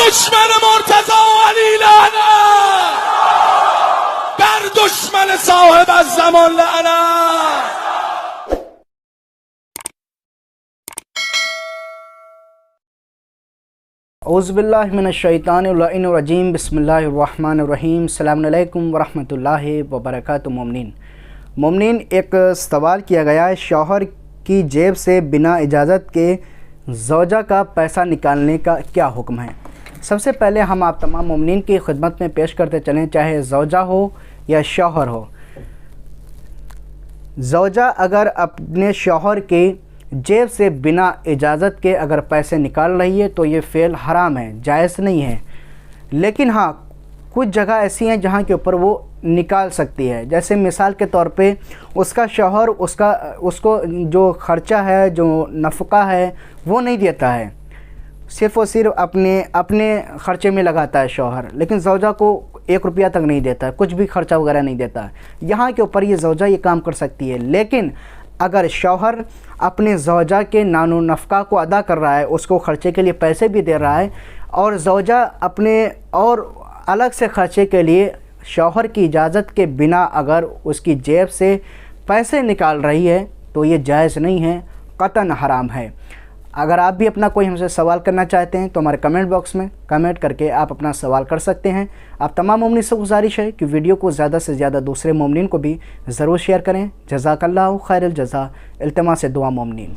دشمن مرتضی و علی لعنت، بر دشمن صاحب الزمان لعنت. اعوذ باللہ من الشیطان اللعین الرجیم. بسم اللہ الرحمن الرحیم. السلام علیکم ورحمۃ اللہ وبرکاتہ. مومنین ایک سوال کیا گیا ہے، شوہر کی جیب سے بنا اجازت کے زوجہ کا پیسہ نکالنے کا کیا حکم ہے؟ سب سے پہلے ہم آپ تمام مومنین کی خدمت میں پیش کرتے چلیں، چاہے زوجہ ہو یا شوہر ہو. زوجہ اگر اپنے شوہر کے جیب سے بنا اجازت کے اگر پیسے نکال رہی ہے تو یہ فعل حرام ہے، جائز نہیں ہے. لیکن ہاں، کچھ جگہ ایسی ہیں جہاں کے اوپر وہ نکال سکتی ہے. جیسے مثال کے طور پہ اس کا شوہر اس کو جو خرچہ ہے، جو نفقہ ہے وہ نہیں دیتا ہے، صرف اور صرف اپنے خرچے میں لگاتا ہے شوہر، لیکن زوجہ کو 1 روپیہ تک نہیں دیتا ہے، کچھ بھی خرچہ وغیرہ نہیں دیتا ہے. یہاں کے اوپر یہ زوجہ یہ کام کر سکتی ہے. لیکن اگر شوہر اپنے زوجہ کے نان و نفقہ کو ادا کر رہا ہے، اس کو خرچے کے لیے پیسے بھی دے رہا ہے، اور زوجہ اپنے اور الگ سے خرچے کے لیے شوہر کی اجازت کے بنا اگر اس کی جیب سے پیسے نکال رہی ہے تو یہ جائز نہیں ہے، قطعاً حرام ہے. اگر آپ بھی اپنا کوئی ہم سے سوال کرنا چاہتے ہیں تو ہمارے کمنٹ باکس میں کمنٹ کر کے آپ اپنا سوال کر سکتے ہیں. آپ تمام مومنین سے گزارش ہے کہ ویڈیو کو زیادہ سے زیادہ دوسرے مومنین کو بھی ضرور شیئر کریں. جزاک اللہ خیر الجزا. التماس دعا مومنین.